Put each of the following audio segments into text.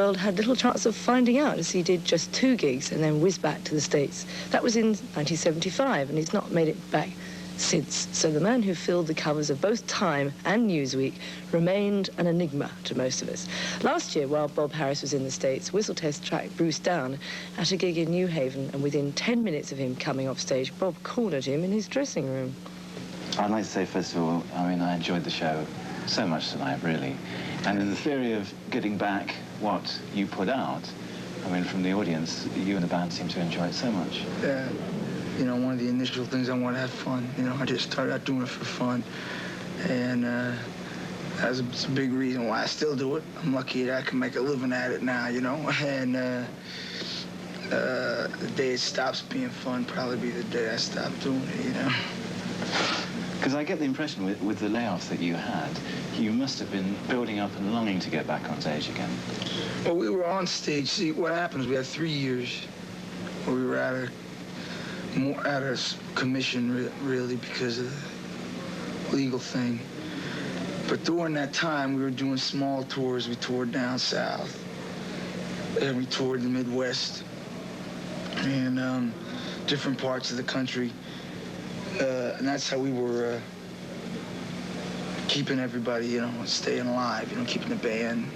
world had little chance of finding out, as he did just 2 gigs and then whizzed back to the States. That was in 1975, and he's not made it back since. So the man who filled the covers of both Time and Newsweek remained an enigma to most of us. Last year, while Bob Harris was in the States, Whistle Test tracked Bruce down at a gig in New Haven, and within 10 minutes of him coming off stage, Bob cornered him in his dressing room. I'd like to say, first of all, I mean, I enjoyed the show so much tonight, really. And in the theory of getting back what you put out, I mean, from the audience, you and the band seem to enjoy it so much. Yeah. You know, one of the initial things, I want to have fun. You know, I just started out doing it for fun. And that's a big reason why I still do it. I'm lucky that I can make a living at it now, you know. And the day it stops being fun probably be the day I stop doing it, you know. Because I get the impression with the layoffs that you had, you must have been building up and longing to get back on stage again. Well, we were on stage. See, what happens, we had 3 years where we were out of commission, really, because of the legal thing. But during that time, we were doing small tours. We toured down south, and we toured the Midwest, and different parts of the country. And that's how we were keeping everybody, you know, staying alive, you know, keeping the band,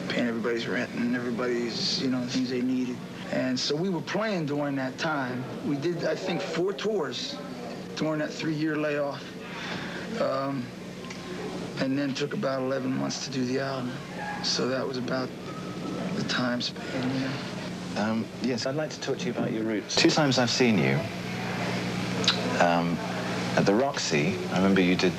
paying everybody's rent and everybody's, you know, things they needed. And so we were playing during that time. We did, I think, 4 tours during that 3-year layoff. And then took about 11 months to do the album. So that was about the time span, you know. Yes, I'd like to talk to you about your roots. 2 times I've seen you. At the Roxy, I remember you did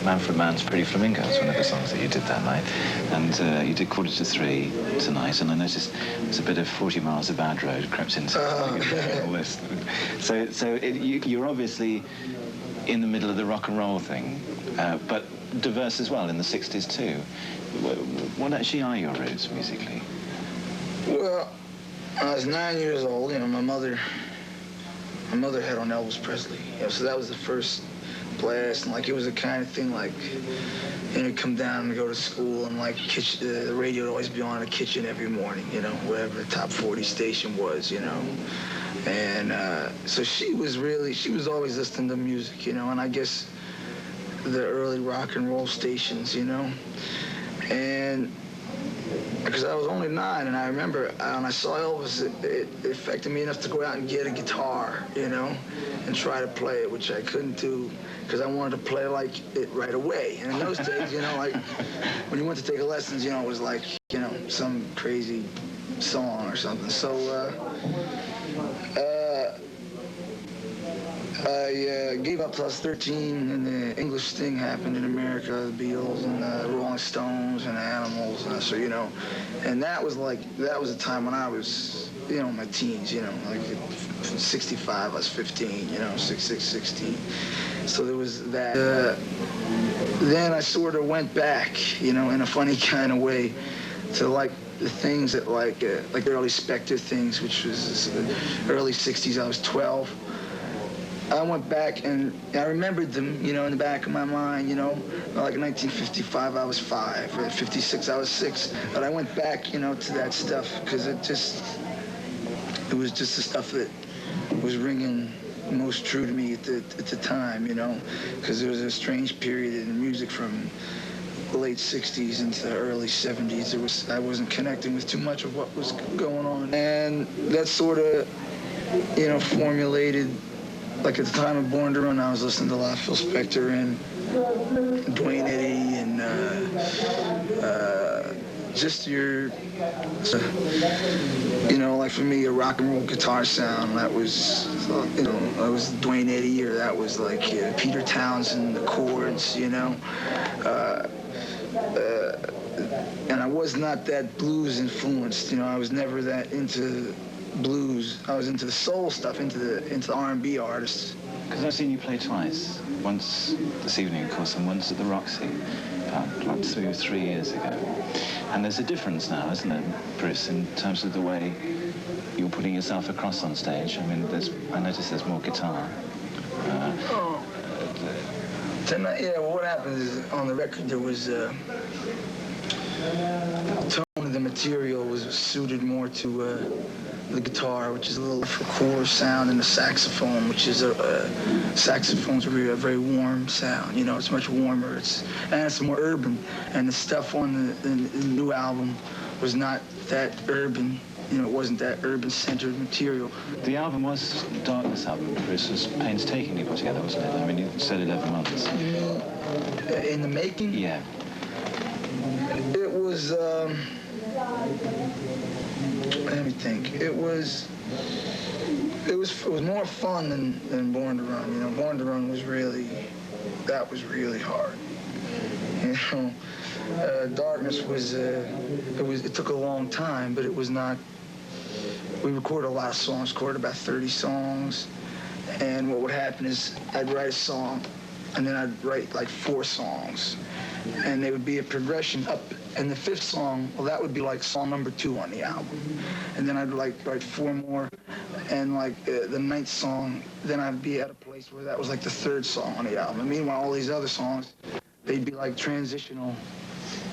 Manfred Mann's Pretty Flamingo, was one of the songs that you did that night. And you did 2:45 tonight, and I noticed there's a bit of 40 Miles of Bad Road crept into all this. So you're obviously in the middle of the rock and roll thing, but diverse as well in the 60s too. What actually are your roots musically? Well, I was 9 years old, you know, my mother had on Elvis Presley, you know, so that was the first blast, and like it was the kind of thing like, you know, come down and go to school, and like the radio would always be on in the kitchen every morning, you know, wherever the top 40 station was, you know. And so she was always listening to music, you know, and I guess the early rock and roll stations, you know. And because I was only 9, and I remember when I saw Elvis, it affected me enough to go out and get a guitar, you know, and try to play it, which I couldn't do because I wanted to play like it right away. And in those days, you know, like when you went to take lessons, you know, it was like, you know, some crazy song or something. So I gave up till I was 13, and the English thing happened in America, the Beatles and the Rolling Stones and the Animals, so, you know, and that was a time when I was, you know, in my teens, you know, like from 65, I was 15, you know, 16. So there was that. Then I sort of went back, you know, in a funny kind of way to like the things that like the early Spectre things, which was early 60s, I was 12. I went back and I remembered them, you know, in the back of my mind, you know. Like in 1955, I was 5. Or 56, I was 6. But I went back, you know, to that stuff because it was just the stuff that was ringing most true to me at the time, you know. Because there was a strange period in music from the late 60s into the early 70s. I wasn't connecting with too much of what was going on. And that sort of, you know, formulated. Like at the time of Born to Run, I was listening to a lot of Phil Spector and Dwayne Eddy and just your, you know, like for me, a rock and roll guitar sound, that was, you know, that was Dwayne Eddy, or that was like Peter Townsend, the chords, you know. And I was not that blues influenced, you know, I was never that into blues. I was into the soul stuff, into the R&B artists. Because I've seen you play twice. Once this evening, of course, and once at the Roxy, about 2 or 3 years ago. And there's a difference now, isn't there, Bruce, in terms of the way you're putting yourself across on stage? I mean, I notice there's more guitar. Tonight, yeah, well, what happened is on the record there was tone of the material was suited more to the guitar, which is a little cooler sound, and the saxophone, which is saxophone's a very warm sound. You know, it's much warmer. It's more urban. And the stuff on the new album was not that urban. You know, it wasn't that urban-centered material. The album was a Darkness album. This was painstakingly put together, wasn't it? I mean, you said 11 months. In the making? Yeah. It was, let me think. It was more fun than Born to Run. You know, Born to Run was really hard. You know, Darkness was, it took a long time, but it was not. We recorded a lot of songs, recorded about 30 songs, and what would happen is I'd write a song, and then I'd write like 4 songs, and they would be a progression up. And the 5th song, well, that would be like song number 2 on the album, and then I'd like write 4 more, and like the 9th song, then I'd be at a place where that was like the 3rd song on the album. And meanwhile, all these other songs, they'd be like transitional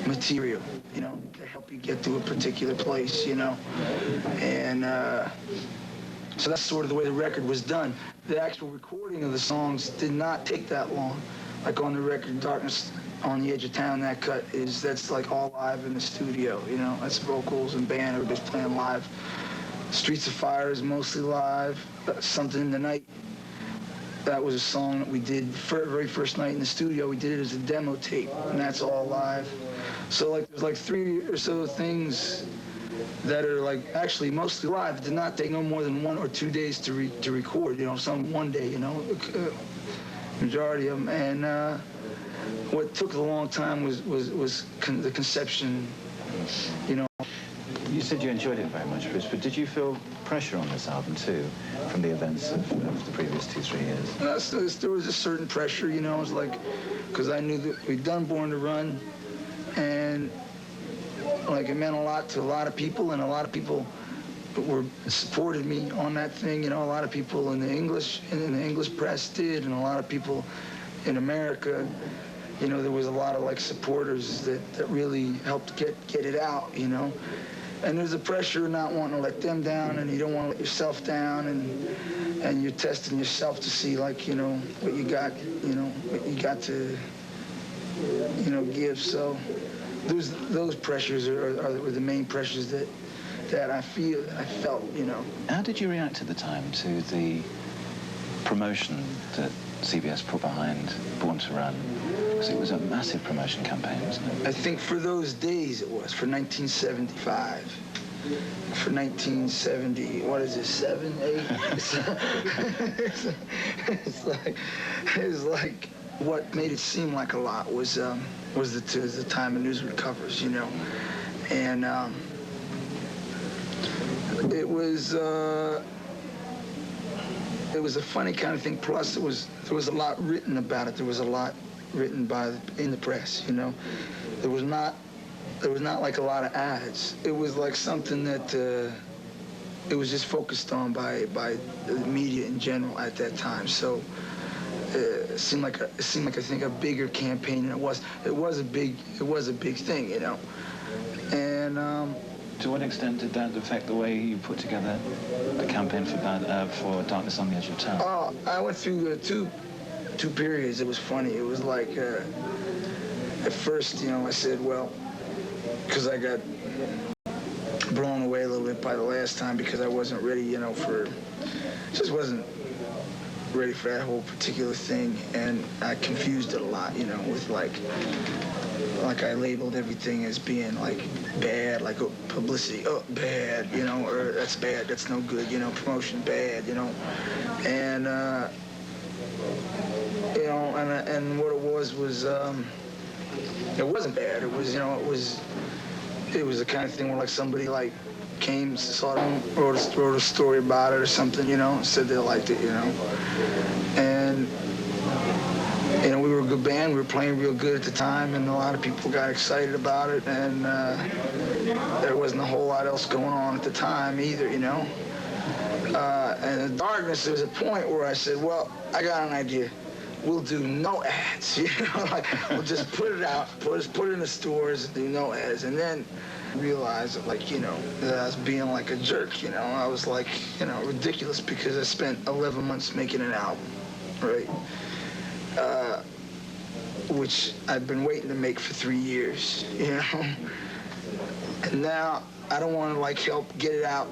material, you know, to help you get to a particular place, you know. And so that's sort of the way the record was done. The actual recording of the songs did not take that long. Like on the record, Darkness on the Edge of Town, that's like all live in the studio, you know. That's vocals and band, everybody's playing live. Streets of Fire is mostly live. Something in the Night, that was a song that we did very first night in the studio. We did it as a demo tape, and that's all live. So like there's like 3 or so things that are like actually mostly live. It did not take no more than 1 or 2 days to record. You know, some one day. You know, majority of them. And what took a long time was the conception. You know. You said you enjoyed it very much, Chris, but did you feel pressure on this album too, from the events of the previous 2-3 years? There was a certain pressure, you know. It was like, because I knew that we'd done Born to Run, and like it meant a lot to a lot of people, and a lot of people supported me on that thing. You know, a lot of people in the English press did, and a lot of people in America. You know, there was a lot of like supporters that really helped get it out. You know. And there's a pressure of not wanting to let them down, and you don't want to let yourself down, and you're testing yourself to see, like, you know, what you got to, you know, give. So those pressures are the main pressures that I felt, you know. How did you react at the time to the promotion that CBS put behind Born to Run? Because it was a massive promotion campaign, wasn't it? I think for those days it was, for 1975. For 1970, what is it, 7, 8? It's like what made it seem like a lot was the time of Newsweek covers, you know. And it was a funny kind of thing. Plus, there was a lot written about it. There was a lot written in the press, you know. There was not like a lot of ads. It was like something that it was just focused on by the media in general at that time. So it seemed like I think a bigger campaign than it was. It was a big thing, you know. And to what extent did that affect the way you put together the campaign for Darkness on the Edge of Town? Oh, I went through two periods. It was funny. It was like at first, you know, I said, well, because I got blown away a little bit by the last time because I wasn't ready, you know, just wasn't ready for that whole particular thing, and I confused it a lot, you know, with like I labeled everything as being like bad, like publicity, bad, you know, or that's bad, that's no good, you know, promotion bad, you know, and you know, and what it was it wasn't bad. It was, you know, it was the kind of thing where like somebody like came, saw it, wrote a story about it or something, you know, said they liked it, you know, and you know, we were a good band. We were playing real good at the time, and a lot of people got excited about it, and there wasn't a whole lot else going on at the time either, you know. And in Darkness, there was a point where I said, well, I got an idea. we'll do no ads, you know, like we'll just put it out, put it in the stores and do no ads. And then realized that, like, you know, that I was being like a jerk, you know. I was like, you know, ridiculous because I spent 11 months making an album, right? Which I've been waiting to make for 3 years, you know. And now I don't want to like help get it out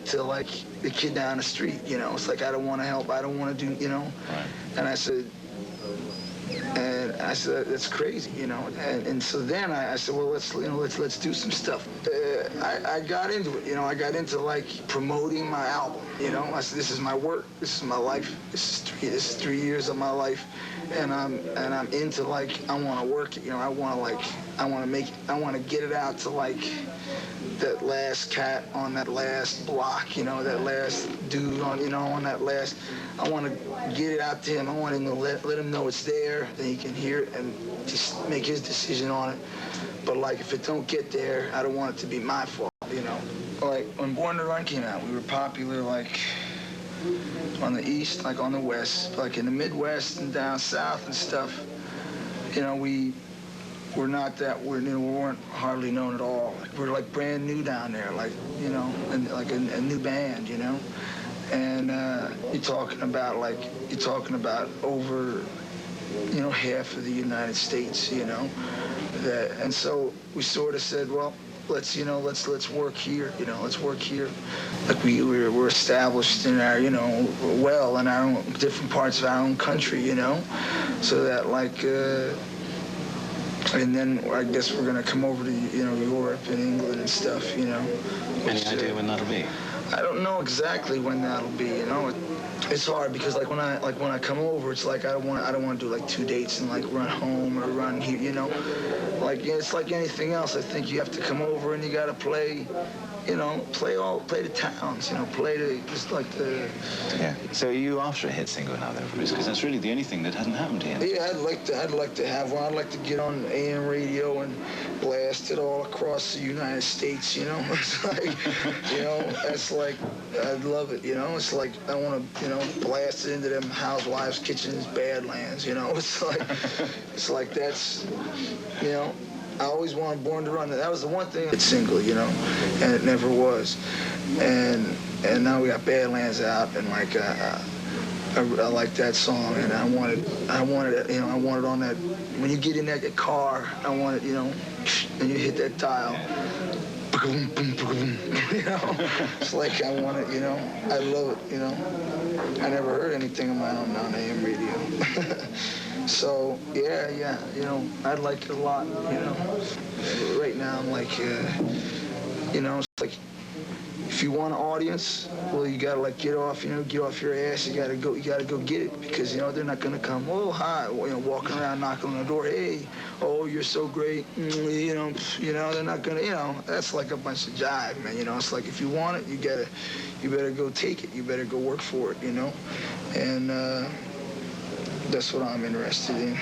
to like the kid down the street, you know. It's like I don't want to help. I don't want to do, you know. Right. And I said, that's crazy, you know. And so then I said, well, let's do some stuff. I got into it, you know. I got into like promoting my album, you know. I said, this is my work, this is my life, this is 3 years of my life, and I'm into like I want to work it, you know. I want to get it out to like that last cat on that last block, you know, that last dude on, you know, on that last. I want to get it out to him. I want him to let him know it's there, then he can hear it and just make his decision on it. But like, if it don't get there, I don't want it to be my fault, you know. Like when Born to Run came out, we were popular like on the east, like on the west, like in the Midwest and down south and stuff. You know, we weren't hardly known at all. Like, we're like brand new down there, like, you know, and like a new band, you know. And you're talking about over, you know, half of the United States, you know. And so we sort of said, well, let's work here, you know, let's work here. Like we're established in our, you know, well in our own different parts of our own country, you know, so that like. And then I guess we're gonna come over to, you know, Europe and England and stuff, you know. Any idea when that'll be? I don't know exactly when that'll be, you know. It's hard because like when I come over, it's like I don't want to do like 2 dates and like run home or run here, you know. Like, yeah, it's like anything else. I think you have to come over and you gotta play, you know, play the towns, you know, just like the. Yeah. So are you after a hit single now, then, Bruce? Because that's really the only thing that hasn't happened yet. Yeah, I'd like to have one. I'd like to get on AM radio and blast it all across the United States. You know, it's like, you know, that's like, I'd love it. You know, it's like I want to, you know, blast it into them housewives' kitchens, Badlands. You know, it's like that's, you know. I always wanted Born to Run. That was the one thing. It's single, you know, and it never was. And now we got Badlands out, and like I like that song, and I wanted it, you know, I want it on that. When you get in that car, I want it, you know, and you hit that dial. Boom, boom, boom, you know, it's like I want it, you know. I love it, you know. I never heard anything of my own on AM radio. So, yeah, you know, I'd like it a lot, you know. Right now, I'm like, you know, it's like, if you want an audience, well, you gotta like get off your ass. You gotta go get it, because, you know, they're not gonna come, oh, hi, you know, walking around knocking on the door, hey, oh, you're so great, you know, they're not gonna, you know, that's like a bunch of jive, man, you know. It's like, if you want it, you better go take it, you better go work for it, you know, and, that's what I'm interested in.